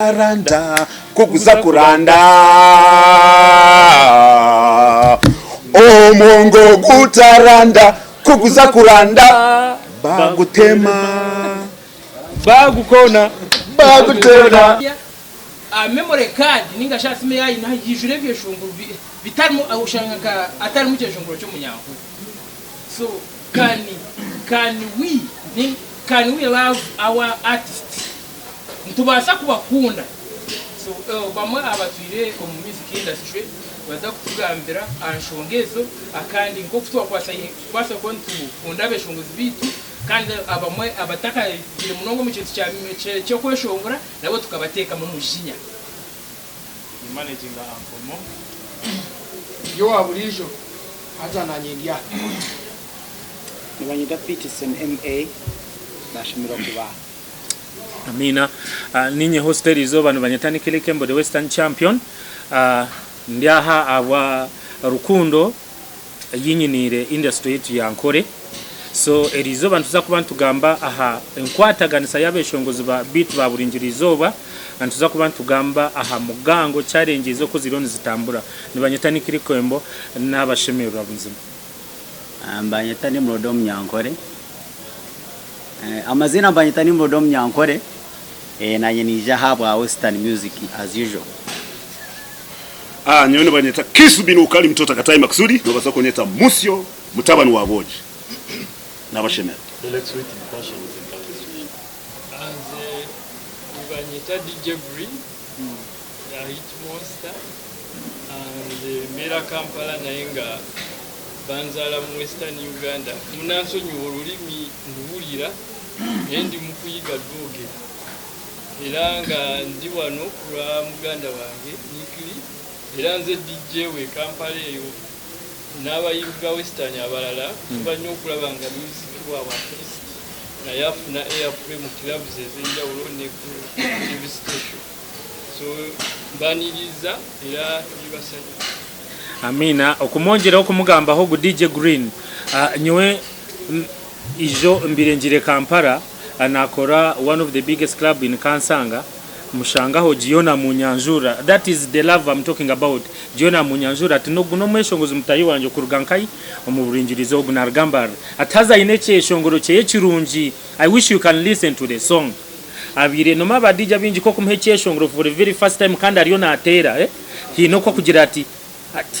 Randa kuguza kuranda omongo gutaranda kuguza kuranda bagutema bagukona bagutera memory card ninga shatime yayi na yijure byeshunguru bitarimo ushanga atari mu cyeshunguru cyo munyanko. So can we love our artists? Ntubasa kubakunda. So bamwe abatwire mu music industry baza kutugambira anshongezo akandi nko kutwa kwasa kontu kunda beshongozi bitu kandi abamwe abataka bire munongo mu kintu cyo kweshongora nabo tukabateka mu mushinya. Managing Ankole yo abulijo aza nanyengia nibanyida Peterson MA nashimira kuba Amina ninye hostel izo bantu banyata Nicklee Kembo the Western champion ndiaha aba rukundo yinyinire industry yetu ya Ankole. So erizo bantu za kubantu gamba aha enkwataganisa yabeshongozi ba beat ba buringirizoba antuza kubantu gamba aha mugango challenge zo ko zironi zitambura nibanyata Nicklee Kembo n'abashemera bunzima mbanyata ni Murodo Munyankole amazina mbanyata ni Murodo Munyankole nanye nije habwa Western music as usual. Nyone banyeta kisubino ukali mtota katai maksudi no basa konyeta musyo mutabani wa boji nabashemera Let's wait in passion as banyeta DJ Green ya hit monster and Mera Kampala nayenga banzala mu Western Uganda munanso nyolulimi ndubulira endi mukuyiga doge iranga ndi wano kula muganda wange Nicklee iranze DJ we Kampala eyo n'abayivuga Western abalala banyo okulabanga music wa artist na yafuna airplay mu clubs ezenjawulo ne ku TV station. So baniriza era libasanya. Amina okumonjera okumugamba ho DJ Green nyewe ijo mbirengire Kampala anakora one of the biggest club in Kansanga mushanga ho Jiona Munyanjura. That is the love I'm talking about. Jiona Munyanjura tinoguno mweshongozi mutayi wanje kurugankai omuburingirizo gunargambara ataza ineche shongoro che chirunji. I wish you can listen to the song. Abire no mabadija binji ko kumheche shongoro for the very first time kandi ariyo na atera hino ko kugira ati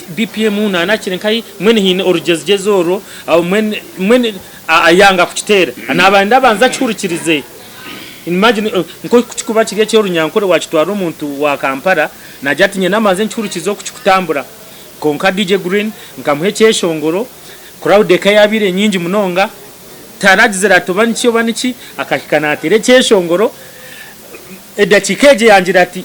BPM una anachirenkai mwene hine orujezjezoro au mwene ayanga kuchitera anabanda banza churukirize. Imagine nko kuchikuba kiriye cyo runyankore wachitwara umuntu wa Kampala najatinye namaze nchurukizo kuchikutambura konka DJ Green nkamuhekeye shongoro crowd kayabire nyinji munonga taragize ratobani cyo baniki akakikana atere cyeshongoro edakikeje yangira ati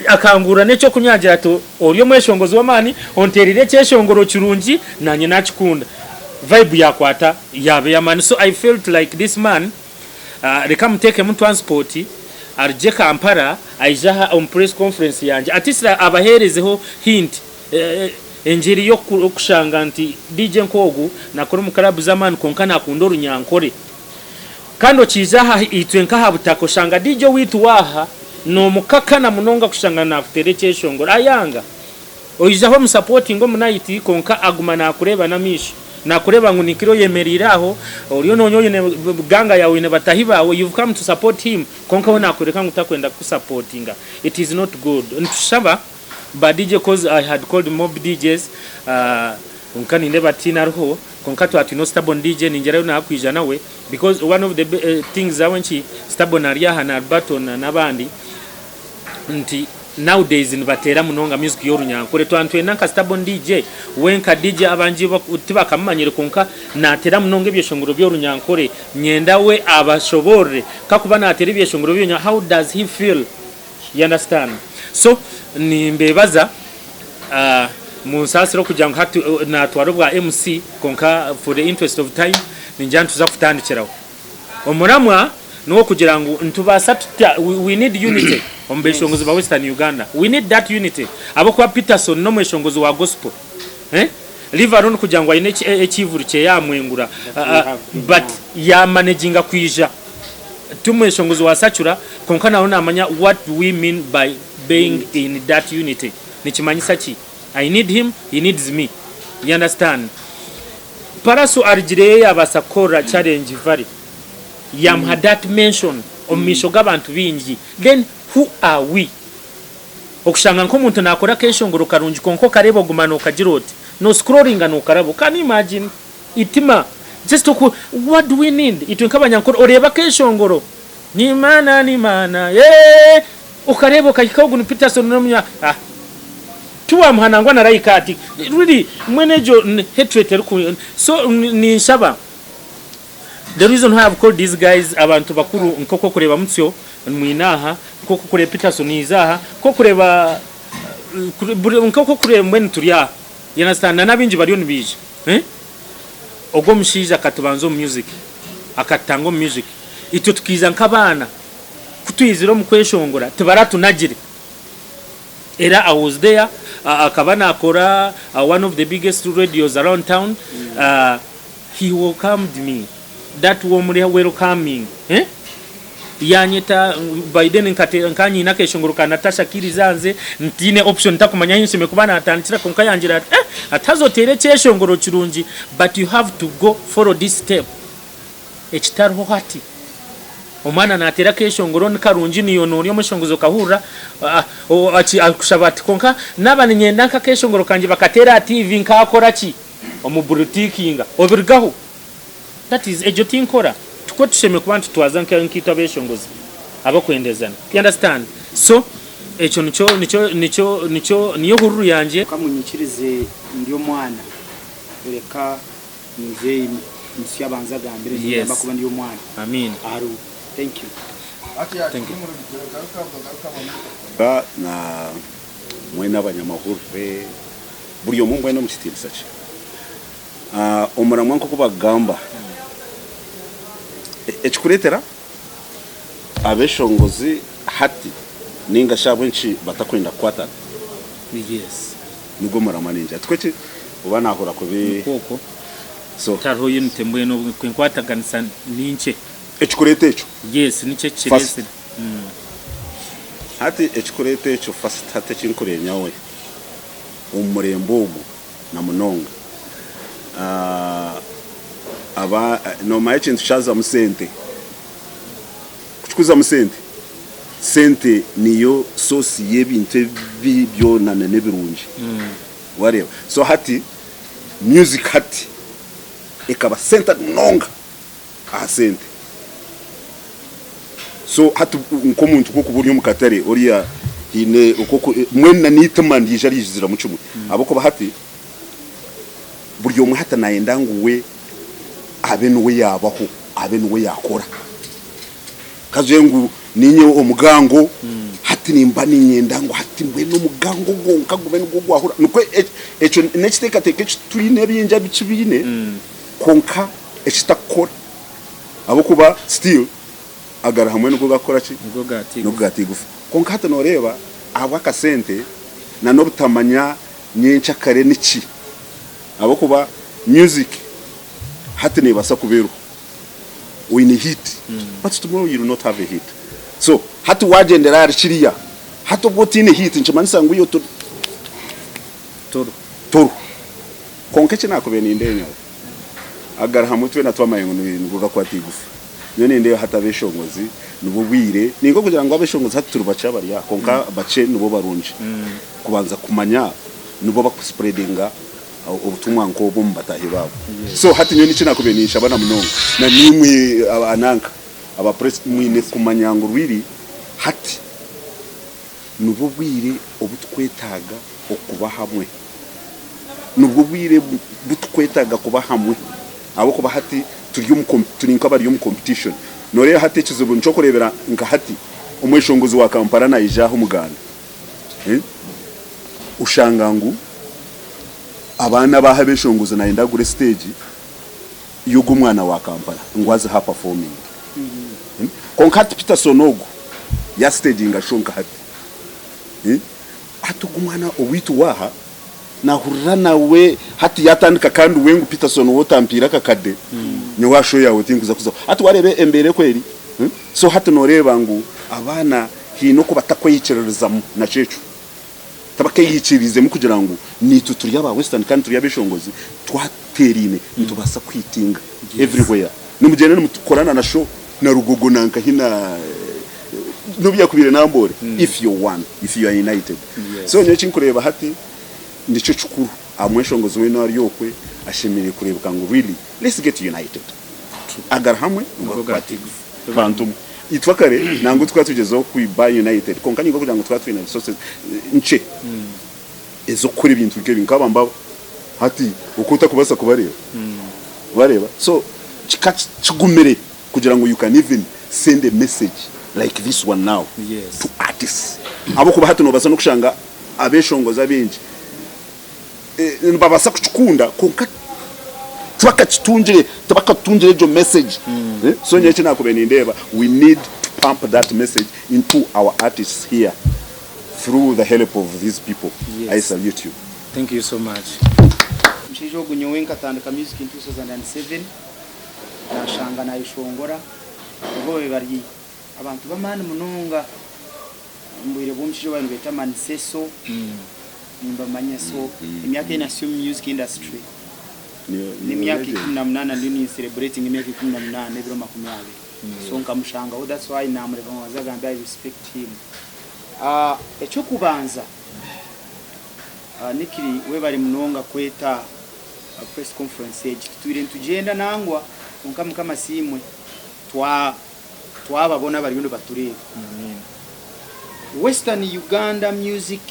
akangura neco kunyagira to oriyo mweshongozi wamani onterire cyeshongoro kirungi nanye nakikunda vibe yakwata yabe yamani. So I felt like this man reka muteke mu transport arje Kampala aijaha on press conference yanje atisira abaherezeho hint enjiri yo kushanga nti DJ Nkogu nakora mu club zamani konkana akunda Runyankore kando kizaha itwenka habutako shanga DJ witu waha no mukakana munonga kushanga na kutereke shongora ayanga oijaho mu supporting ngo munayiti konka agumana akureba na mishi nakureba ngo Nicklee yemeriraho oriyo nonyoye ne ganga yawe ne batahibawe you've come to support him konka wona akureka ngutakwenda ku supportinga. It is not good ntushaba ba DJ cause I had called mob DJs unkani never tina roho konka to atino stubborn DJ ninjerayo na akwijana nawe because one of the things awenchi stubborn ariya na Alberton nabandi nti nowadays in batera munonga music yo Runyankore twantwe nanka stubborn DJ wenka DJ abanji bakamanyire konka natera munonga byeshongoro byo Runyankore nyenda we abashobore kakuba natera byeshongoro byo how does he feel, you understand? So nimbebaza musasiro kujya hatu na twarobwa MC konka for the interest of time ninjantu za kutandikiraho omuramwa no kugira ngo ntubasa we need unity ombeshongozi ba Western Uganda. We need that unity abo kwa Peterson no mweshongozi wa gospel live around kugira ngo ayine ekivuru cye yamwengura but ya managinga kwija tumweshongozi wa sachura konka naona amanya what we mean by being in that unity nikimanyisa ki I need him, he needs me, you understand. Paraso arjire yabasakora challenge vari yamha that mention omisho gabantu bingi, then who are we okushanga nkomuntu nakora keshongoro karungi konko karebo gumano kajiroti no scrolling no karabo. Can you imagine itima just what do we need itu nkabanyankoro oreba keshongoro ni mana ukarebo kayikaguno Peterson nomya tuwa mhanangwa na raikati really mwenejo hatred so ni shaba. The reason why I've called these guys abantu bakuru nkoko kureba mutyo mwinaha nkoko kureba Peterson izaha nkoko kureba nkoko kureba mwene turiya, you understand, nabinji bariyo nibije ogo mshija katubanzo music akatango music ito tukiza nkabana kutwiziro mukweshongora tibaratu nagire era I was there akabana akora one of the biggest radios around town. He welcomed me, that woman welcoming yanyeta Biden nkanyi nakeshongoruka Natasha Kirizanze ntine option takumanya hinsime kubana atantira konka yangira atazotere cyeshongoro kirungi, but you have to go follow this step ekitaro hati omwana natera keshongoro nkarungi niyo nori omushongozo kahura akushabati konka nabane nyenda nka keshongoro kanje bakatera TV nkakora ki omubutikinga obirgaho. That is ejotin kora tuko tusheme kubantu twazanka nkita beshongozi abakwendezana, you understand. So echo niyo huru yanje kamunyikirize ndi omwana bereka nze msi abanza gambire yes. Bakuba ndi omwana. Amen. Aru. Thank you. Thank you. Na mwena abanyamahuru buri omuntu mwena mukitiri sachi omura mwanko kubagamba ekikuretera abeshongozi hati ninga shabwenchi batakwenda kwata. Yes. Nugo muramaninja tweke ubana akora kubi koko so tarho yinite mbweno kwenkwata ganisa ninche echikurete echo. Yes, niche chirese hati echikurete echo first hati chinkurenya we umurembogo na munonga aba no mayichi nshaza musente kuchikuza musente sente niyo sosi yebinte bibyo na nebirungi wareba. So hati music hati ekaba center nonga sente. So hatu nkomuntu ko kuburyo mukatare oriya ine ukoko mwena nitamandi jarijizira mucumu abako bahati buryo mwe hata naenda nguwe abenuwe yabaho abenuwe yakora kazengu ninye omugango hati nimba ninyenda ngo hati mbwe no mugango gonka gubene go ahura nuko echo nechiteka teke turine byinja bicibine konka echitakora abokuba still agara hamwe nuko gakora ki nuko gatigufa konka hata noreba abaka sente na no butamanya nyencha kare niki abokuba music hati ne basa kuberu we need hit but tomorrow you will not have a hit. So hati wagendera arishiriya hato gotine hit nchimanisa nguyo toro konka kina kubeni ndenya agara hamutwe na twamayengo nuko gakwatigufa nyone ndeyo hata beshongozi nubo bwire ningo kugira ngo abeshongozi haturubacha bari ya konka bace nubo barunje kubanza kumanya nubo bakuspreadinga ubutumwa ngo bo mbatahe babo. So hati nyoni kina kubenisha bana munonga na nimwe ananka aba press mwine kumanya ngo rwiri hati nubo bwire obutkwetaga okuba hamwe nubo bwire butkwetaga kuba hamwe abo kuba hati turi nkabari yo mu competition nore hati kizubu nco kurebera nka hati umweshongozi wa Kampala na ijaho muganda ushangangu abana bahabeshongoza na enda gure stage yugo mwana wa Kampala ngwaze ha performing konkati Peterson ogo ya stage ngashonka hati atugo mwana owitu waha na hurana we hati yatandika kandi wengu Peterson wotampira kakade nyo washo yawe tinkuza kuza atu warebe embere kweri so hati noreba ngo abana hino ko batakweyicerereza na cecu tabakayicirize mu kugira ngo nitu turi aba Western kandi turi abeshongozi twaterine nitubasa kwitinga everywhere nimugene mukorana na show na rugogo nanka hina nubya kubire nambore if you want, if you are united. So nyo chinkureba hati ndico cukuru amweshongozi we no ari yokwe ashimire kurebuka ngo really let's get united agar hamwe ngo bantum itwakare nango twatugezeho ku buy united konkani ngo kugira ngo twatwina resources nce ezo kuri ibintu bike binkabamba hati ukuta kubasa kubareba bareba so chigumere kugira ngo you can even send a message like this one now to artists abo kuba hati no basa no kushanga abeshongoza benji babasa kuchukunda konka tabakatunjire jo message so nyeche nakubeni ndeba we need to pump that message into our artists here through the help of these people. I salute you. Thank you so much. Mshijo gunyowe nkatandika music in 2007 nashanga na ishongora ubwo bari abantu bamana munonga mbwire bomshijo bari beta manseso nimba manyeso imyaka inasio music industry ni myaka 18 ndini celebrating imyaka 18 biro makumyabe so nkamushanga that's why namureva wazaga I respect him. Echo kubanza Nicklee we bari munonga kweta press conference twire tugenda nangwa kama simwe twababona bari bindo batureba Western Uganda music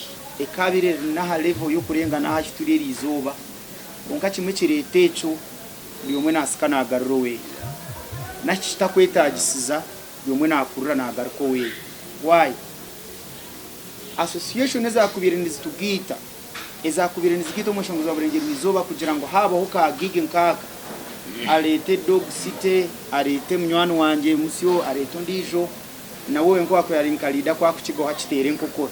ekabire naha level yo kurenga naha kitureri izoba onka kimwe kiretecho byomwe nasikana agarro we nakita kwetagisiza byomwe nakurura nagarko we why association ezakubiriniza tugita ezakubiriniza gito mushongoza burengera izoba kugira ngo habaho ka gig nkaka arete dog city arete munywani wanje musyo arete ndijo na wowe ngo akoyari nkalida kwa kukigo hakitere nkoko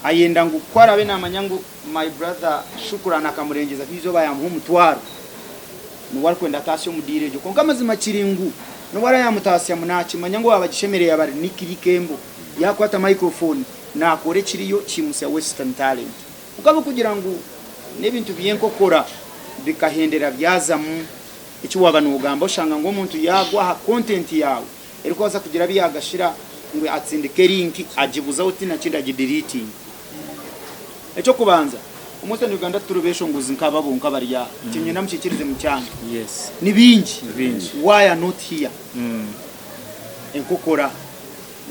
ayenda ngo kwarabe namanyango my brother shukrana akamurengeza kwizoba yamuha umutwaro no warkwenda tasyo mudirejo konka mazima kiringu no wara yamutasiya munachi manyango abagishemereye abari Nicklee Kembo yakwata microphone na akore kiriyo kimusya Western talent ukaba kugira ngo nebintu byenkokora bikahendera byazamu icyo wabana ugamba ushanga ngo umuntu yagwa ha content yawe eriko aza kugira biyagashira ngo atsindike link ajibuza uti na kinda deleting icyo kubanza Western Uganda turubesho nguzi nkababunka bariya kinye namushikirize mu cyanga ni bingi why are not here enkokora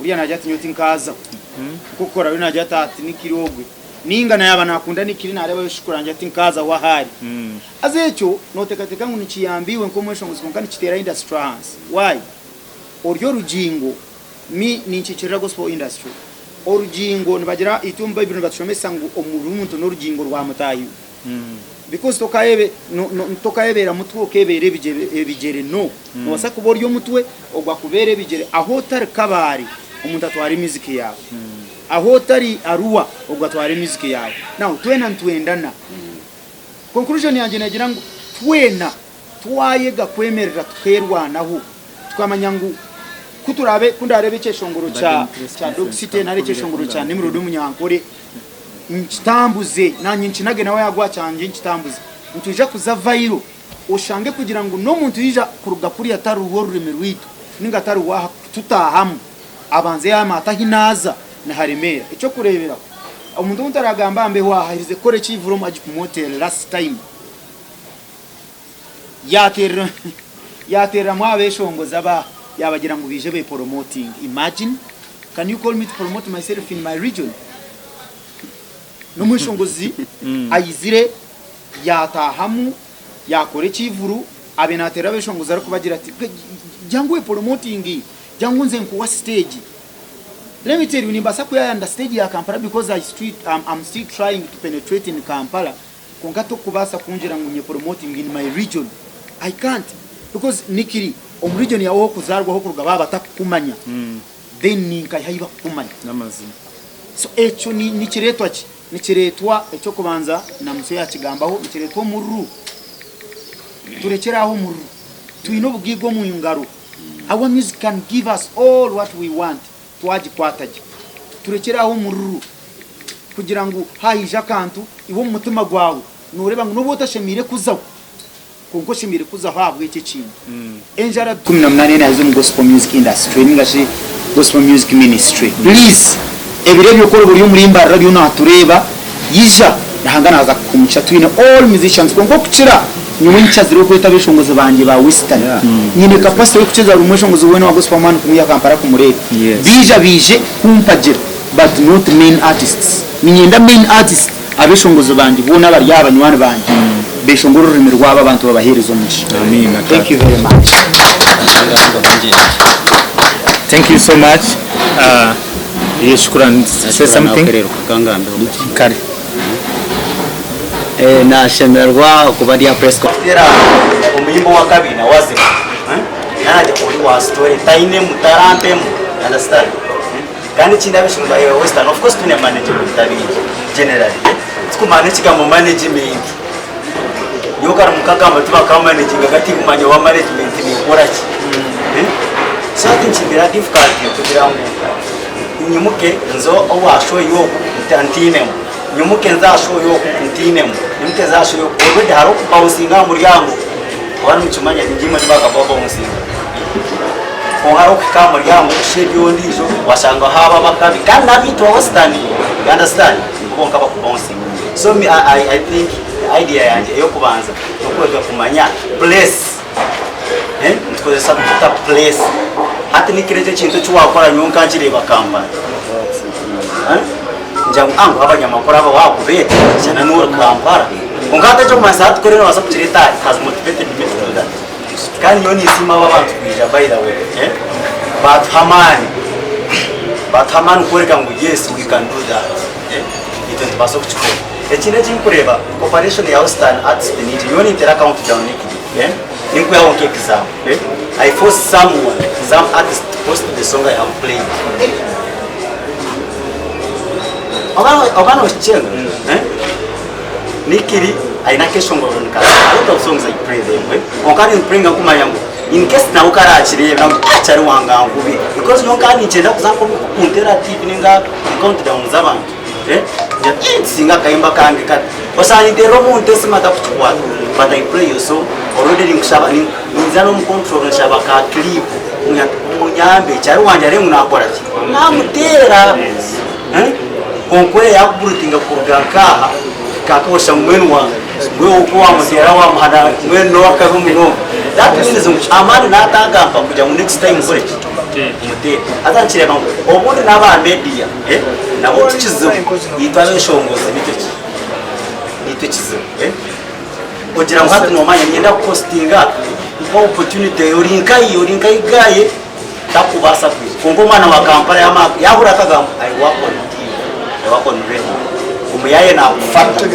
uriya najya tinyoti nkaza kokora uri najya ati Nicklee ninga na yaba nakunda Nicklee nareba yoshukuranje ati nkaza wahari azecho notekateka ngo nikiyambiwe nkomwesho nguzikonkani kitera industry hands why oryo rujingo mi ninchikirira gospel industry orujingo nibagira itumba ibintu batushomesa ngo omuntu no rujingo rwa mutayi because tokayebera mutwe okebere bijere no wasa kuboryo mutwe ogwa kubere bijere aho tar kabari umuntu atwara music yawe aho tari aruwa ogwa atwara music yawe now twendana conclusion yanjye nagira ngo twayega kwemerera tukerwanaho twamanyangu kuturabe kundarebe cyeshongoro cha dog city nare cyeshongoro cha nimero y'umunyankore nchitambuze nanye nchinage nawe yagwa cyanje nchitambuze ntuje kuza vairo ushange kugira ngo no muntu yija kuruga kuri atari uwo rureme rwitu ninga atari wa tutahamu abanze yamata hinaza na haremera icyo kurebera umuntu utaragamba ambe wahirize kore chivuro magic motel last time yatera mwabeshongoza ba yabagira ngo bije be promoting. Imagine, can you call me to promote myself in my region? No mushongozi ayizire yatahamu yakore kivuru abenatera beshongoza ariko bagira ati jangwe promoting jangu nze nkuwa stage. Let me tell you, nimbasa kuyanda stage ya Kampala because I'm still trying to penetrate in Kampala. Kongato kubasa kunjira ngunye promoting in my region. I can't because Nicklee region yawo kuzarwa ho kuruga baba takumanya then ninka yayiba kumanya namazina so echo ni kiretwa ki ni kiretwa echo kubanza na muso ya kigambaho kiretwa muru turekeraho muru tuino bugigo mu ngaro our music can give us all what we want twagikwataje turekeraho mururu kugira ngo hahija kantu iwo mu mutima gwawe nureba ngo nubo utashemire kuzaho konko shemire kuzaho habwe iki kintu enjara 18 nazo mu gospel music industry ningashi gospel music ministry please ebire byokoro buri muri imbara byo natureba yija nahangana haza kumuca twina all musicians konko kucira nyuma nchaziro kweta bishongoze banje ba Western nyine capacity yo kucheza rumweshongoze wene wa gospel man kumuya kampara kumurebe bije kumpagira but not main artists ninyenda main artists abishongoze banje bona bari abanywana banje beshongoro rurimi rwaba abantu babaherezo mushi amen thank you very much thank you so much shukran say something kare na shemerwa kubadia press conference umuyimbo wa kabina wazima nanaje kuri wa story taine mutarambe understand kandi kinda bishimba ya Western of course tune management tabi generally tku manage kama management yokara mukagamba tuba kama managing gati kumanya wa management ni ukora ki something kibira difficult kugira ngo nyimuke nzo owasho yo tantine nyumuke nzasho yo ntine nyumuke zasho yo already haro kubahusinga muryango abantu mchumanya njima tibaka baba musinga ko haro kama muryango shebyo ndizo wasanga haba bakabi kandi nabitu Western understand ko nkaba kubonsinga so me I think idea yanje yo kubanza nokwega kumanya place ntukozesa kuta place hati nikireje kintu cy'uwakora nyonka kireba kamba njang angu abanyamakuru aba wakubeta cyane n'ur kampara ungata cyo masat korera wasa kutireta has motivated me to do that kandi yoni isima abantu kwija by the way but hamani kureka ngo yes we can do that ito ntibaso kuchikora ekine kinkureba cooperation ya Western artist ni yoni intera account down Nicklee ninku ya wonke exam I force some artist to post the song I am playing Obano chenga Nicklee aina kesho ngoro nika a lot of songs I pray them onkani mpringa kuma yangu in case na ukara achire na achari wanga ngubi because yonkani chenda kuzanko kuntera tv ninga countdown zabantu ya singa kaimba kange kat osani de romo ntesima takuchukwa but I pray you so already nikushaba ni nzano mu control shaba ka clip munyambe chari wanja rengu nakora ki namutera konkwe yakuburutinga kuruganka kakosha mwenu wa mwe ukuwa mutera wa mhana mwenu wakarumu that means amani natagamba kuja mu next time kore mutera azanchire bango obundi naba media nabo tukizo yitwabe shongoze nito kizo kugira ngo hatu no manya nyenda postinga ko opportunity yorinkai gaye takubasa kungo mwana wa Kampala yahura kagamba I work on radio umuyaye na kufata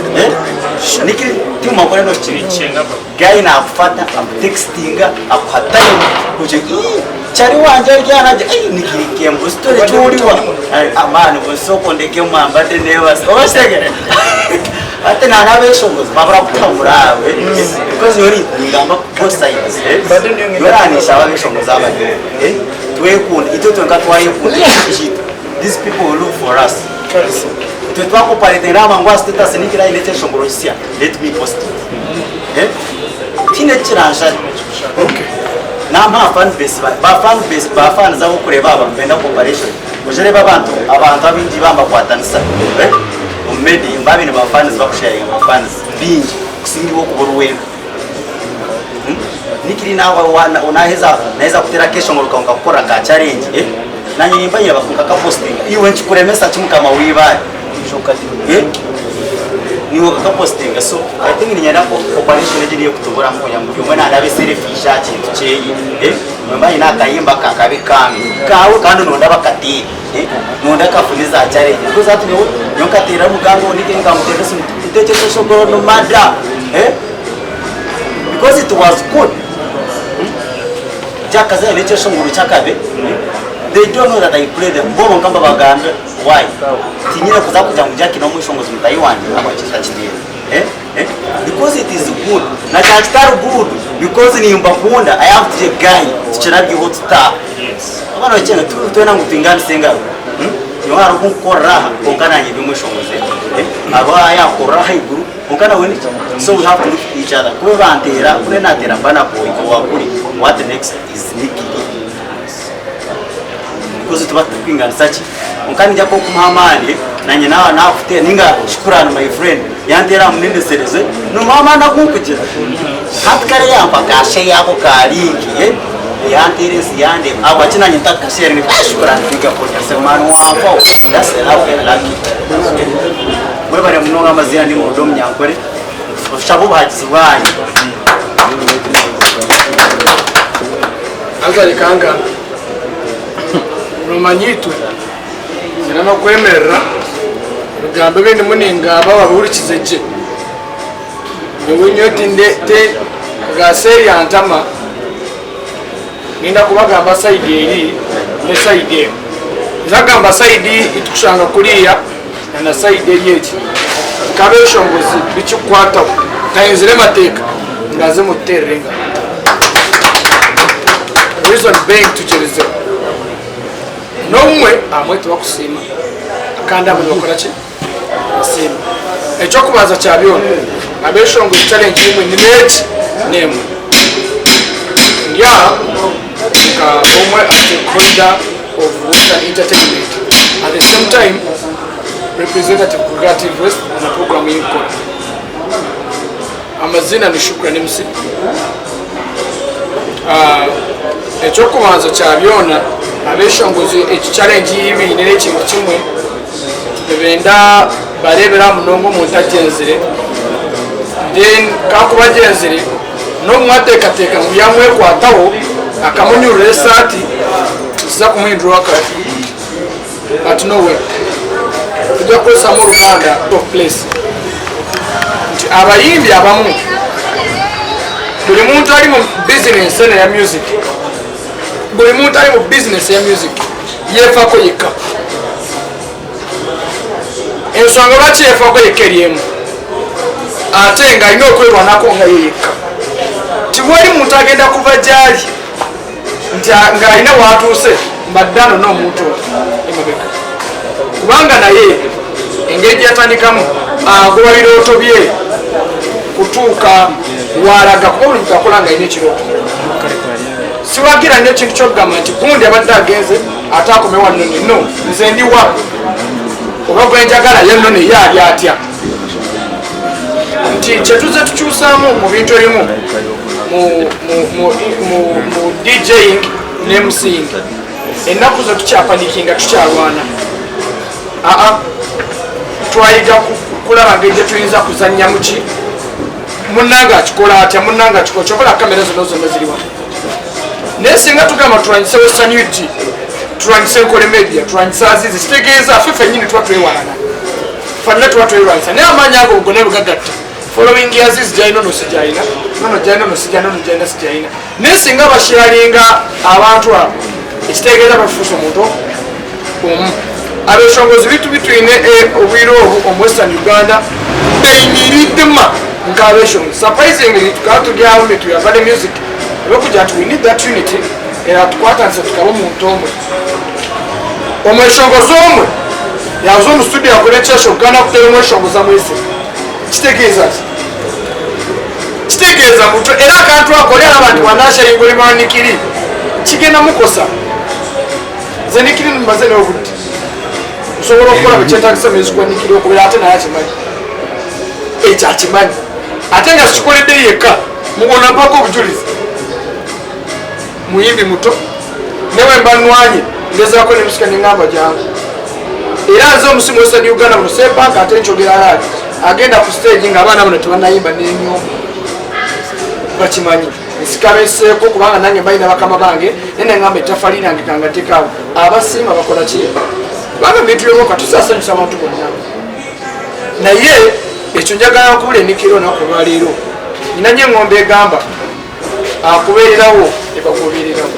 Nicklee timu makore no chichenga gaye na kufata textinga akhatanye kuje chari wanje ryanaje Nicklee Kembo story cyuriwa amana bosoko ndeke mwambate newas osege ate na nabeshongoza babura kutamurawe because yori ngamba both sides yorani shawa beshongoza abanye twekunda itoto ngatwaye kundi these people will look for us twako paletera mangwa status nikira ilete shongorosia let me post it kine chiranja okay nama fan base ba fan zabo kureba aba benda cooperation ujere babantu abantu abindi bamba kwatanisa umedi mbabi ni ba fans bakushare ba fans bingi kusingi wo kuborwe Nicklee nawe unaweza kutera kesho ngoruka ngakora ka challenge nanyi nimbanye bafunga ka posting iwe nchikuremesa chimu kama wiba niwo ka posting so I think ni nyana ko operation ejiri kutubura mu yangu yomwe ndabe selfish akintu cyeye mwambanye nakayimba kakabe kami kawe kandi nonda bakati nonda kafuniza challenge because ati nyokatera mugango nikenga muterese mutecece shogoro no mada because it was good jakaza neche shonguru chakabe they don't know that I play them bobo ngamba baganda why tinyira kuzakuja mujaki no mwishongozi mutayiwanje aba chisa chiri Because it is good. Na chakitaru good because ni mbakunda I have to guy ticharabi hot star. Yes. Abana wachena tuena ngupingana senga. Yongara kunkora onkana nyibimwe shongoze. Aba ya koraha iguru onkana weni. So we have to look at each other. Kwa bantera kune natera bana boy kwa kuri. What next is Nicklee. Because tuba tupingana sachi. Onkani jako kumhamani nanye nawa nafute ninga shukrani my friend. Yantera munende sereze no mama nakunkujira. Hatkare yamba kashe yako kalingi yantere siyande abachina nyitaka share ni shukrani fika kwa semano hapo. That's the love and lucky. Mwebare mnonga mazina ni mudomu Nyankore. Shabu bahizwani. Azali kanga romanyitu nana kwemerera rugambe bindi muninga babahurikize je nyewe nyoti ndete gaseri antama ninda kubagamba side eri ne side eri zagamba side itukushanga kuriya na side eri eki kabeshongozi bichukwata tayinzire mateka ngaze muterenga reason being tugereze nomwe amwe tubakusima kandi abo bakorache sima echo kubaza cyabyona abeshongo challenge imwe ni net name ya ka omwe as the coordinator of Western Entertainment at the same time representative Creative West na program Ankole amazina ni Shukrani MC echo kubaza cyabyona abeshongozi echi challenge ibi nere kintu kimwe benda barebera munongo muntajenzire then kakubajenzire no mwateka teka muyamwe kwataho akamunyurure sati siza kumuhindura kati but no way tujya kosa mu Rwanda of place nti abayimbi abamu buli muntu ali mu business ya music buli muntu ali mu business ya music yefa ko yika ensonga lwaki yefa ko yekeriemu ate nga alina okwerwanako nga yeyika tiwali muntu agenda kuva gyali nti nga alina watuuse mbaddano n'omuntu emabeka kubanga naye engeri gyatandikamu agoba birooto bye kutuuka walaga kuba buli muntu akola nga alina ekirooto siwagira nnyo ekintu kyokugamba nti gundi abadde agenze ate akomewa nnoni no nze ndiwa oba gwenjagala ye nnoni ye ali atya nti kyetuze tukyusaamu mu bintu ebimu mu DJing ne MCing ennaku ze tukyapanikinga tukyalwana twayiga kulaba ngeri gyetuyinza kuzannya muki munnanga akikola atya munnanga akikola kyobola kamera zonna ziriwa naye singa tugamba tulwanyise Western Uganda tulwanyise NKORE Media tulwanyise Azizi kitegeeza ffe ffennyini tuba twewalana fanna tuba twelwanyisa naye amaanyi ago gonna bugagatta following Azizi gyalina ono sigyalina nono gyalina ono sigyalina ono gyalina sigyalina naye singa basharinga abantu abo ekitegeeza bafuusa omuntu omu abeshongozi bituyine obwire obu omu Western Uganda benyiriddema nk'abeshongozi surprisingly tukaba tulyawo ne tuyavale music olw'okujja nti we need that unity era tukwatanise tukaba omuntu omwe omweshongozi omwe yaza omu studio akola ekyesho okugana kutera omweshongoza mwese kitegeeza muntu era akantu akoli alaba nti wanasharingolima Nicklee kigenda mukosa nze Nicklee nimubaze n'obudde osobola okukola bekyetagisa mwezi gwa Nicklee okubeera ate naye akimanyi ekyo akimanyi ate nga sikikoledde yekka mugona mpaka obujulizi muyimbi muto newe mbanwanye ngezaako nemusika neŋŋamba jangu era nze omusimu Western Uganda muno sebanka ate nkyogera alaali agenda ku stage ng'abaana bano tebanayimba n'enyoma bakimanyi nsika beseeko kubanga nange mbalina bakama bange naye neŋŋamba ettafali nange kangateekaawo abasinga bakola ki kubanga bintu byoboka tusasanyusa abantu bonna naye ekyo njagala nkubula Nicklee onaku lwaleero nina nye eŋŋombe egamba akubeererawo ebagobererawo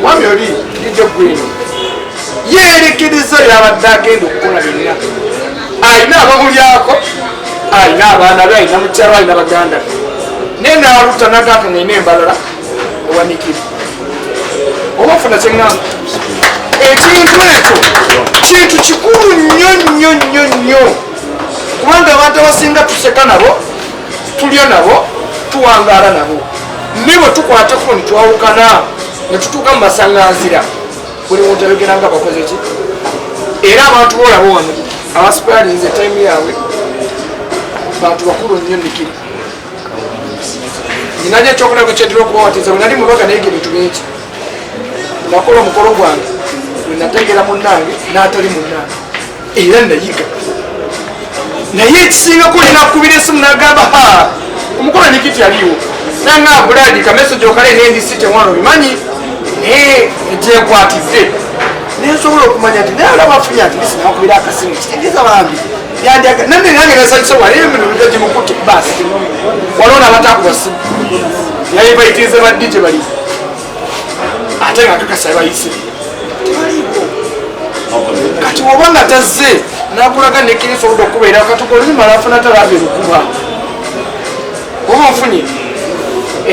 mwami oli DJ Green yeerikiriza byabadde agenda okukola byonna alina abamulyako ayina abaana be ayina mukyalo ayina baganda naye naaluta nagaka ngaine embalala ewanikire oba ofuna kyeŋŋamba ekintu ekyo kintu kikulu nnyo kubanga abantu abasinga tuseka nabo tulya nabo tuwangaala nabo ne bwe tukwateko ne twawukana ne tutuuka mu masaŋŋanzira buli muntu abigera nga bakoze ki era abantu boolabo wano abasipalinze time yaabwe bantu bakulu nnyo nikiri ninajo ekyokulabwa kyendira okubawatiza bwe nali mubaga nayiga ebintu bingi nakola omukolo gwange bwe nategera munnange n'atali munnange era nayiga naye ekisingako linakubira esimu nagamba omukolo nikiti aliwo nanga buladi kameseji okale nendisi temwana obimanyi naye egyenkwatidde nensobola okumanya nti naye olaba afunya nti lisi nakubira akasimu kitegeeza bambi yandiaga nange nange nasanyusa wali emino bigagimukutte basi walona abatakuba simu yaye bayitize baddi gye bali ate nga kakasa bayise tebaliiko kati oba nga tazze nakulaga nekirisobodde okubeera katuka oluzima lafuna talaba erukuba oba nfunye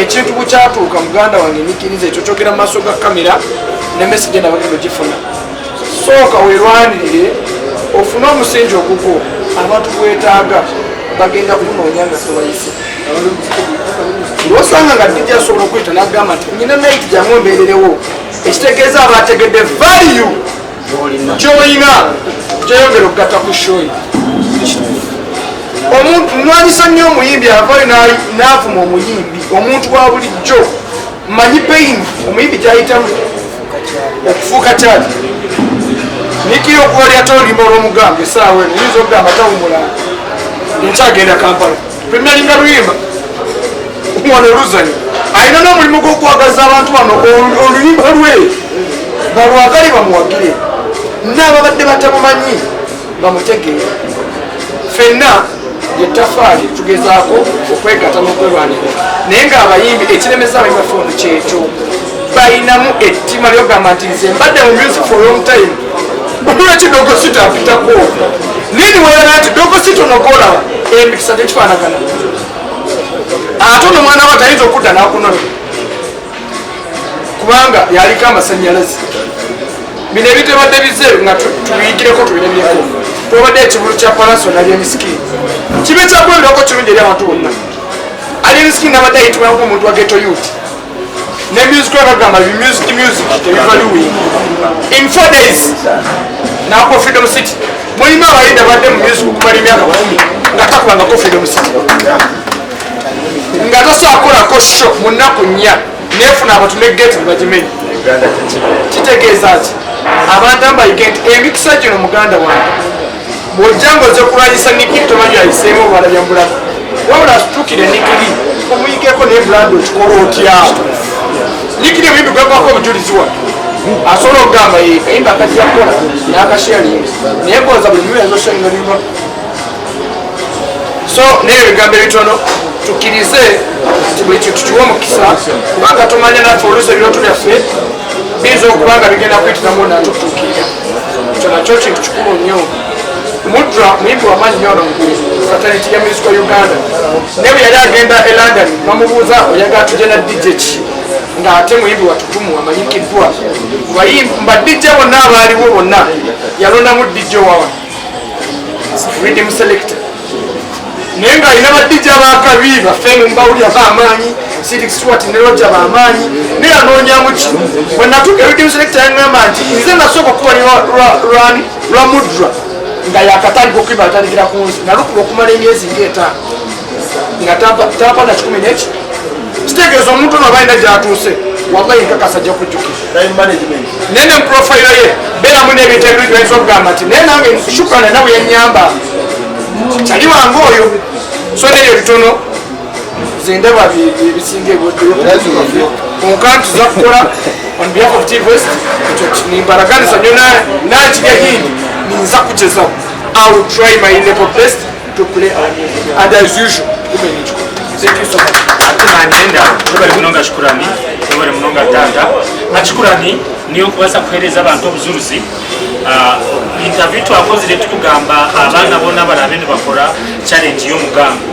ekintu bukyatuuka muganda wange nikiriza ekyo kyogera mu maaso ga kamera ne mesige nabagenda ogifuna sooka werwanirire ofune omusingi ogugwo abantu gwetaaga bagenda kunoonya nga tebayise lwosanga nga dijja asobola okwita nagamba nti nyina naiti jangu mbeererewo ekitegeeza abategedde value gyoyina gyeyongera okugatta ku shoyi omuntu nwanyisa nnyo omuyimbi avayo n'avuma omuyimbi omuntu wa bulijjo manyi pain omuyimbi gyayitamu okufuuka kyali nikiri okuba lyate olulima olw'omugambo esaawa eno yinza okugamba tawumulanga nkyagenda Kampala pemyalinga luyimba wano oluzanyo alina n'omulimu gw'okwagaza abantu bano oluyimba lwe balwagali bamuwagire n'ababadde batamumanyi bamutegeera fenna yetafaali tugezaako okwegatta n'okwerwanira naye ng'abayimbi ekiremesa abayimbi bafundu kyekyo bayinamu ettima lyogamba nti nze mbadde mu music for long time olweki dogosito apitako nini weyala nti dogosito nogolaba emikisa tekifaanagana ate ono mwana we tayinza okudda n'akunona kubanga yaliko amasanyalazi bino ebitebadde bize nga tubiyigireko tubiremyeko tobadde ekibulu kya palaso nali emisikini kibe kyakulirako kirungi eri abantu bonna ali emisikini nabadde ayitibwako omuntu wa geto youth ne music bagamba music tebivaluwing in 4 days nako Freedom City mulima abayinda badde mu music okumala emyaka 10 nga takubangako Freedom City nga tasaakolako sho mu nnaku 4 nefuna abantu ne gate bagimenye kitegeeza ki abantu ambayige nti emikisa gino muganda wange bwojjanga oze kulwanyisa Nicklee tomanyi ayiseemu obalabya mbulamu wabula asitukire Nicklee omuyigeko naye bulanda okikola otya Nicklee omuyimbi gwegwako obujulizi wa asobola okugamba kayimba akajjakola n'akasharingi naye koza buli miwe ezoshangalirwa so naye ebigambo ebitono tukkirize nti buli kintu kiwa omukisa kubanga tomanya naffe oluusi ebiroto byaffe biyinza okubanga bigenda kuyitiramu natukutuukirira ekyo nakyo kintu kikulu nnyo mudra muyimbi wamaanyi nnyo ono fatality ya music Uganda naye bwe yali agenda e London bamubuuza oyagala tujje na DJ ki ng'ate muyimbi watutumu amanyikiddwa mba DJ bonna abaaliwo bonna yalondamu DJ wawa rhythm selector naye ng'alina badijja abakabi baffe mu mbawulya b'amaanyi Sidik Stewart ne Roger b'amaanyi naye anoonyamu ki bwe natuuka rhythm selector yaŋŋamba nti nze nasooka okuba lwa mudra nga yakatandika okwiba atandikira ku nsi nalukuba okumala emyezi ng'etaano nga tapa na 10 n'eki kitegeeza omuntu ono balina gyatuuse wallahi nkakasa ajja kujjukira naye ne muprofayiro ye beeramu n'ebintu ebirungi bayinza okugamba nti naye nange shukrana nawe yannyamba kyali wange oyo so neyo bitono zendaba ebisinga konka tuza kukola on behalf of TVS nimbaraganiza nyo nakirya hindi ninza kugezaho I will try my level best to play and as usual Thank you so much. Atunanenda kubera munonga shukrani kubera munonga tata achukurani niyo kubasa kuhereza abantu obuzuruzi interview twakoze tukugamba abana bona barabene bakora challenge yo mugambo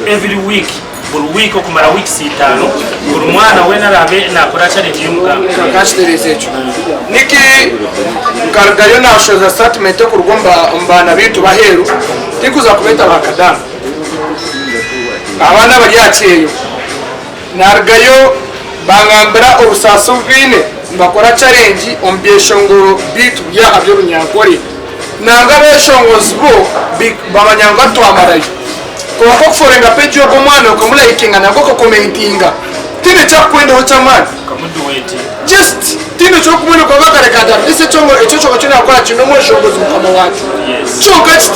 every week buri week okumara weeks 5 buri mwana we narabe nakora challenge yo mugambo kakashitereze echo niki nkargayo nashoza statement ku rugomba mbana bitu baheru tikuza kubeta bakadamu abana bari yakeyo nargayo bangambira obusasu bine mbakora challenge ombyeshongoro bitu bya abyo runyankore nanga beshongozi bo babanyanga twamarayo ko kuforenga page yo bomwana ko mulayikinga nako ko commentinga tine chakwenda ho chamani kamuduweti just tine cyo kumwe ko bakarekada ise chongo echo cyo cyona akora kino mo shongozi mukama wacu cyo kati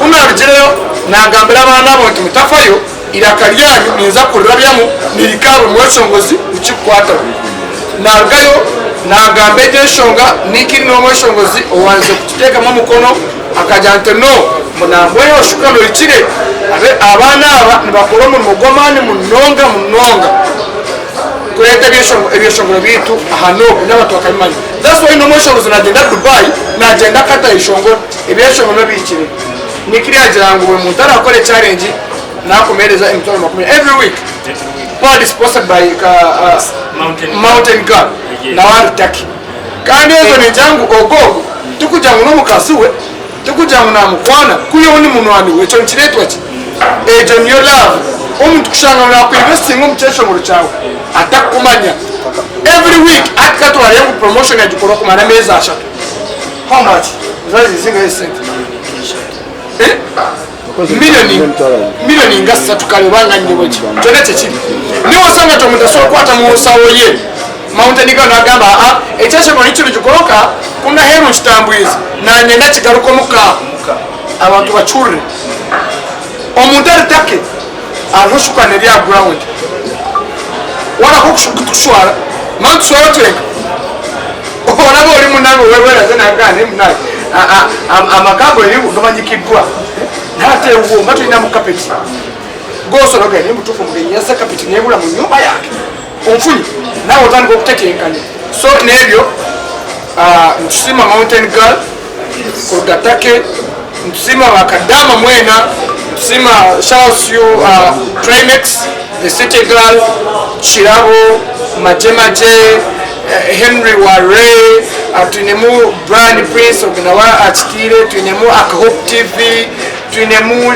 umuragirayo nagambira abana bo kimutafayo irakaryanyu niza kurabyamu nirikaro mweshongozi ukikwata nargayo nagambeje shonga nikiri no mweshongozi owanze kuteka mu mukono akajante no munamboyo shukano ikire abe abana aba nibakora mu mugomane munonga kureta byeshongo bitu ahano n'abantu bakayimanya that's why no mweshongozi nagenda Dubai nagenda kata ishongo ebyeshongo no bikire nikiri agirango we mutara akore challenge nakomereza emitono makumya every week part is sponsored by mountain girl na wari taki kandi ezo ni jangu ogogo tukujangu no mukasuwe tukujangu na mukwana kuyo ni munwani wecho nchiretwa ki ejo niyo love omuntu kushanga na kuinvesting mu cyeshongoro cyawe atakumanya every week akatwara yangu promotion ya gikoro kumana meza ashaka how much zazi zinga esente milioni ngasa tukalibanga nyewechi tonete chini ni wasanga to mutaso kwata mu sawo ye mountain girl nagamba ekyashe ko nicho gikoroka kuna hero kitambwiza na nyenda kigaruko muka abantu bacurre omuntu atake arushukane bya ground wala ko kushwara man swara tweka ona bori munango wewe zana ngane munai amagambo yiri gabanyikidwa nate uwo matu ina mu carpet goso no gani mutufu mugenya sa carpet nebula mu nyumba yake omfuni nawo tani ko kutekenkanye so nebyo ntusima mountain girl ko gatake ntusima bakadama mwena ntusima Charles you Primex the city girl Chirabo Majemaje Henry Ware tunemu Brand Prince ognawa achikire tunemu Akhope TV tunemu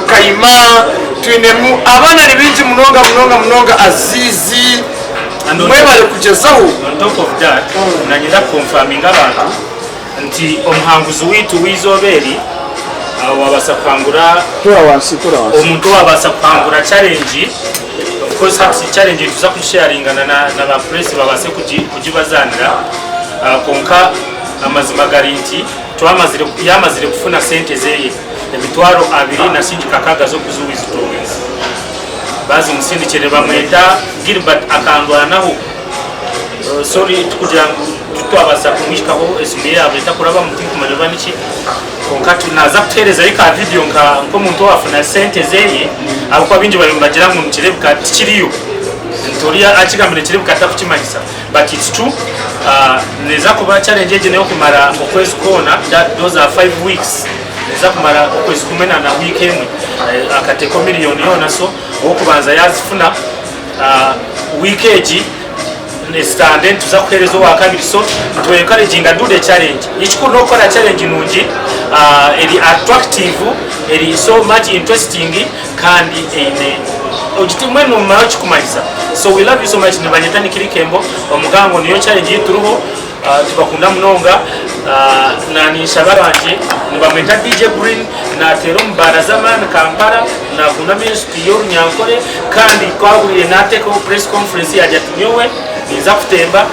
Kaima tunemu abana libinji munonga azizi mwebale kujezaho on top of that nagenda confirming abantu nti omhanguzi witu wizoberi wabasa kwangura omuntu wabasa kwangura challenge of course challenge tuza kusharingana na ba press babase kujibazanira konka amazima garanti yamazire kufuna sente zeye emitwaro 2 na sindi kakaga zo kuzuwiza towes bazi musindikire bamweta Gilbert akandwa naho sorry tukugira ngo tutwabasa kumwishikaho esimiye abeta kuraba muti kumareba niki konka tunaza kutereza ika video nko muntu wafuna sente zeye abukwa binje bari bagira ngo mukirebuka kiriyo Ntoria achigamire kirebuka takuchimanyisa but it's true neza kuba challenge je nayo kumara okwezi kona those are 5 weeks neza kumara okwezi kumena na weekend akateko milioni yona so okubanza yazifuna weekend standing tuza kuhereza wa kabiri so to encouraging do the challenge ichikuno kora challenge nungi eri attractive eri so much interesting kandi ine ojitimwe no machi kumaliza so we love you so much nibanyeta nikiri Kembo omugango niyo challenge yituruho tubakunda munonga na nishabara wanje nibameta DJ Green na tero mbarazamana Kampala na kuna ministry yo Nyankole kandi kwaburiye nateko press conference ya jatunyowe niza kutemba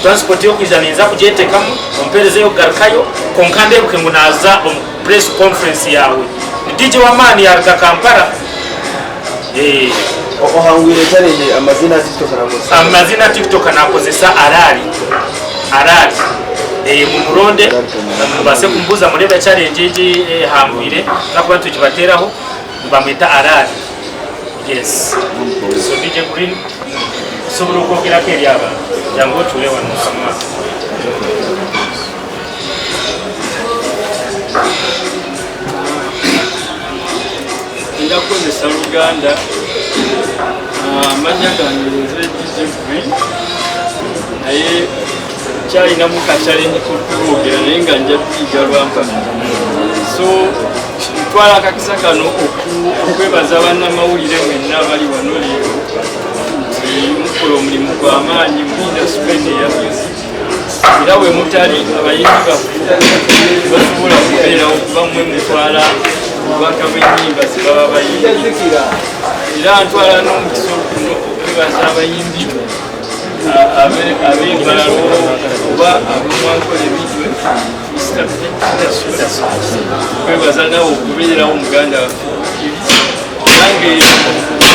transport yo kwiza niza kujetekamu ompereze yo garukayo konkande bukengo naza press conference yawe DJ wa mani ya Kampala ohangwire challenge amazina TikTok nakozesa arari mumuronde base kumbuza murebe challenge hambwire nakuba tukibateraho bamwita arari Yes. So DJ Green, sobolo kwogera ke byaba. Jango tule wano sama. Ndakozesa Uganda. Amanya gange DJ Green. Naye kyalina mu challenge kukwogera naye nga nja kuyiga lwampa. So twala akakisa kano okwebaza bannamawulire mwenna abali wano leero mukola omulimu gw'amaanyi mu indasitule eya music era we mutali abayimbi basobola kubeera okuba mwe mutwala obubaka bw'ennyimba ze baba bayimbi era ntwala n'omukisa okuno okwebaza abayimbi ab'embalalo oba ab'Ankole Media kwebaza nawe okubeerawo muganda nange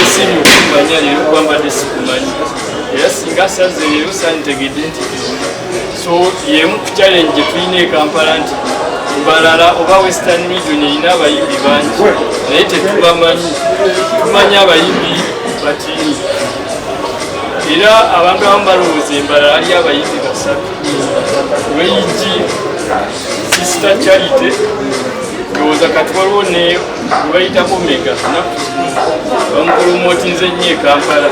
esimu okumanya leero kwambadde sikumanyi era singa asaze leero santegedde nti so yemu ku challenge gye tulina e Kampala nti mbalala oba Western Region erina abayimbi bangi naye tetubamanyi tumanyi abayimbi batini era abantu abamu balowooza embalala ali abayimbi basatu Lweyigi Sister Charity ndowooza kati waliwo ne bayitako Omega bamupolomotinze nnyo e Kampala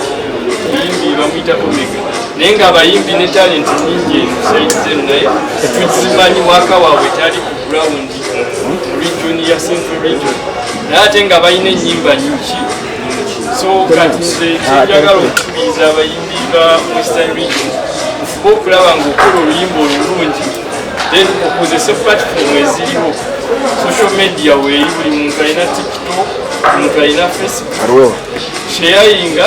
bayimbi bamuyitako Omega naye ng'abayimbi ne talenti nyingi saidi zeno naye tetuzimanyi waka waabwe tali ku ground region ya Central Region naye ate nga balina ennyimba nyingi so kati nze njagala okukubiriza abayimbi ba Western Region ofuba okulaba ng'okola oluyimba olulungi then okozesa platform eziriwo social media weeri buli muntu alina TikTok omuntu alina Facebook sharinga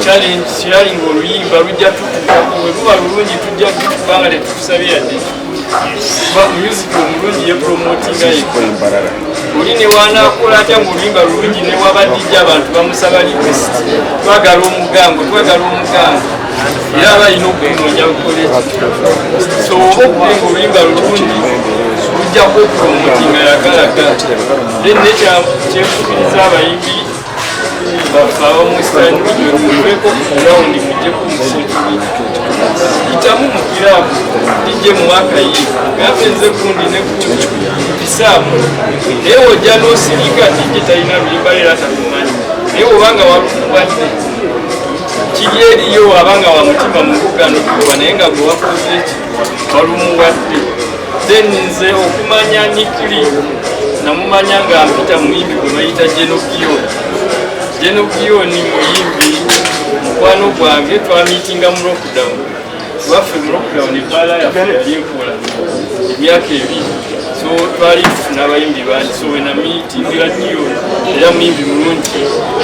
challenge sharing oluyimba lujja tutuukako bwe luba lulungi tujja kubanga tetukusabira dde kuba music omulungi ye promotinga yembalala oli ne wanaakola atya ng'oluyimba lulungi ne wabadijja abantu bamusaba request twagala omugango era balina okunoonya kukola so oba okubenga oluyimba lulungi lujja kwepromotinga yagalaga then nekyekubiriza abayimbi Western Region mukweko ground mujje kumusetubi itamu mukirabu dije mwaka hii gapenze kundi ne kubisamu leo jano silika dije taina bibalira takumani leo banga wakubate kijeri yo abanga wa mutima mukugano kubanenga go wakozeki walumuwadde then nze okumanya Nicklee namumanya nga mpita muyimbi gwe bayita Jeno ni muyimbi mukwano gwange twamitinga mu lockdown waffe mu lockdown ebbala yaffe yali enkola emyaka ebiri so twali tufuna abayimbi bangi so wena mitingira Gio era muyimbi mulungi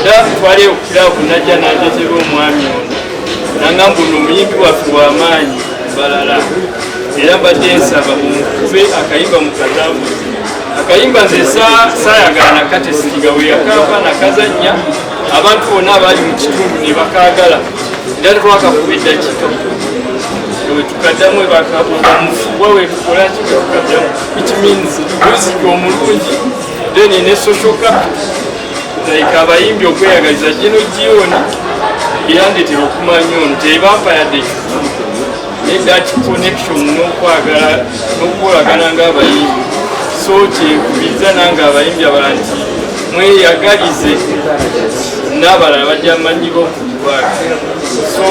era twali okukiraku najja nanjetera omwami ono nangamba ono omuyimbi waffe w'amaanyi balala era mbadde nsaba mukube akayimba mu katambuzi akayimba nze saayagala nakatesiga we yakava nakazannya abantu bonna abali mu kitundu ne bakaagala era twakakuba eddakiika wetukaddamu webakamufuwa wetukolaki wetukaddamu it means music omulungi then ne social capital like abayimbi okweyagaliza Geno Gioni yandetera okumanya ono tebampa-yadde ekikulu naye that connection n'okwagala n'okukolagana ng'abayimbi so kyekubiriza nange abayimbi abalala nti mweyagalize n'abalala bajja amanyiba okukwaga so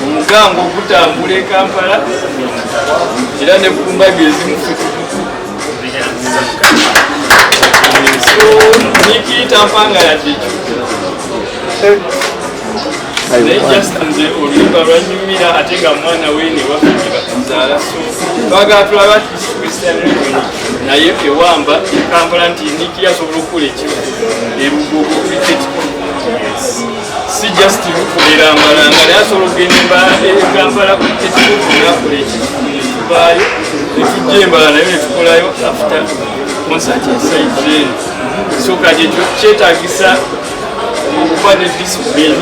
omugango ogutambula e Kampala era ne kumbaga ezimufe so Nicklee tampanga yadde naye just nze oluyimba lwanyumira ate nga mwana weene waffe gye batuzaala so twagala tulaba Western Region naye ewamba e Kampala nti Nicklee asobola okukola ekigo ebugogo cricket si just lukolera amalanga naye asobola okugenda e Kampala cricket nakola ekigo netuvaayo netujja embala naye netukolayo after concert esaideni so kati ekyo kyetaagisa okuba ne discipline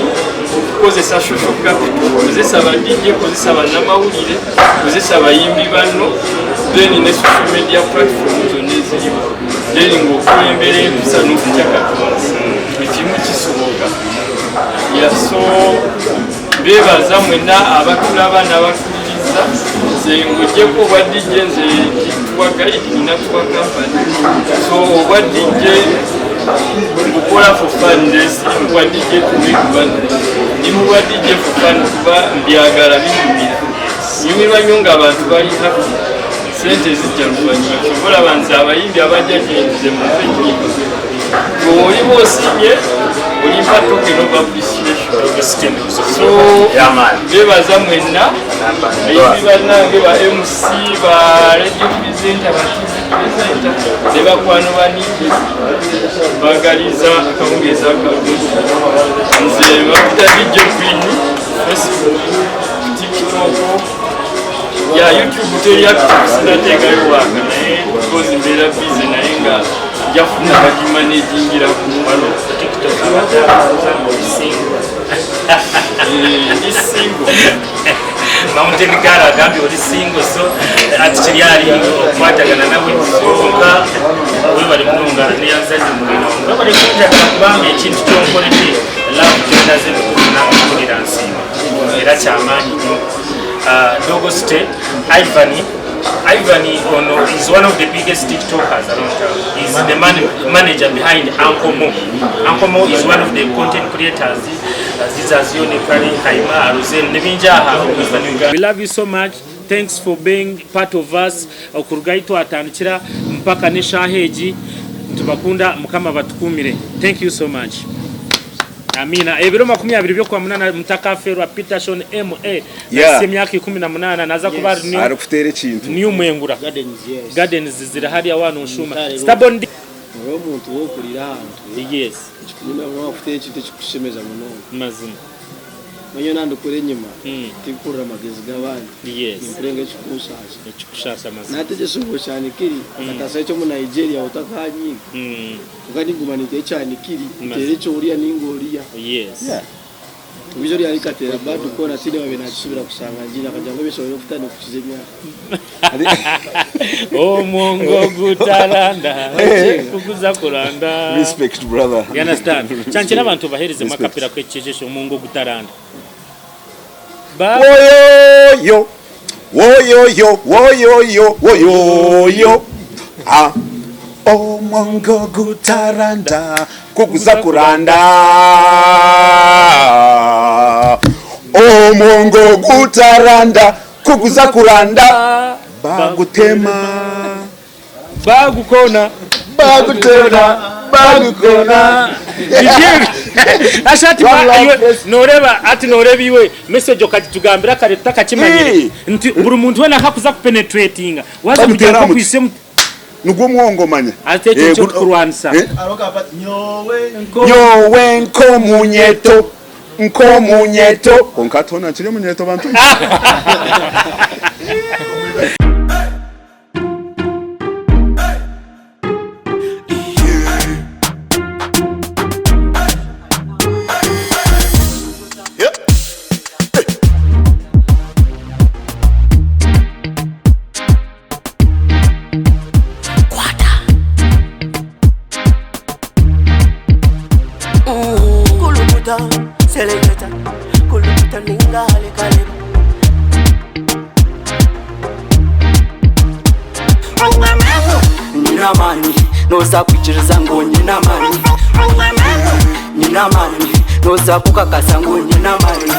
okukozesa social capital kozesa badijje kozesa bannamawulire kozesa bayimbi banno then ne social media platform zonna eziriwo then ng'okulembera empisa n'okutya Katonda ekimu kisoboka yaso bebaza mwena abatulaba n'abatuliriza nze ngujjeko obwa DJ nze kitwa guide nakuba company so obwa DJ ngukola for fun obwa DJ ni mubwa DJ for fun kuba mbyagala binyumirwa nnyo ng'abantu bali happy sente zijja luvannyuma kyobola banze abayimbi abajja gyenze mu nyimbo oli bw'osiimye olimpa token of appreciation so bebaza mwenna bayimbi bannange ba MC ba radio presenter ba TV presenter ne bakwano banigi bagaliza akawungeza nze bakuta DJ Green Facebook TikTok ya YouTube teri active sinateekayo wanga naye because mbeera busy naye nga jafuna bagimanejingira ku bano TikTok is single Mountain Gara gambi oli single so ati yali kwatagana nawe songa we bali munonga niyanzanye mulino nga bali kunja kubanga ekintu kyonkolete love kyendaze n'akulira nsima era kyamaanyi nnyo Dogo State, Ivani Ono is one of the biggest TikTokers around town. He's the manager behind Ankole. Ankole is one of the content creators. We love you so much. Thanks for being part of us. Okurugaito atandikira mpaka neshaheji tubakunda mukama batukumire. Thank you so much. Amina ebiro 20 byo kwa munana mutaka ferwa Peterson MA myaka 18 naza kuba ari kutere kintu new mwengura gardens zira hali abantu nshuma stubborn umuntu wo kurira hantu yes nyuma no kutere kintu cyikushemeza muno mazina manyo nandukore nyuma tikura magezi gabandi yes imprenge cyikushasha mazina nategesho cyane kiri atasa cyo mu Nigeria utakanyi ukani gumanike cyane kiri tere cyo uriya ningoriya yes Ubizo yari katera badu kona sine babe nakisubira kusanga njira kajyango bishobora kufitana kukizemya Oh mongo gutaranda kukuza kuranda respect brother you understand chanche nabantu bahereze makapira kwechejesho mongo gutaranda woyo ah oh mongo gutaranda kukuza kuranda oh mongo gutaranda kukuza kuranda bagutema bagukona ashati noreba ati norebiwe message okatugambira kare tutakakimanyire nti buri muntu wena akakuza kupenetratinga waza kugera ko kwise nugwo mwongomanya ateke cyo kurwansa nyowe nkomunyeto konkatona kiri munyeto bantu Selecta, kuluta ningale kale. Nina mani, no za kuchiriza ngo nina mani. Nina mani, no za kukakasa ngo nina mani.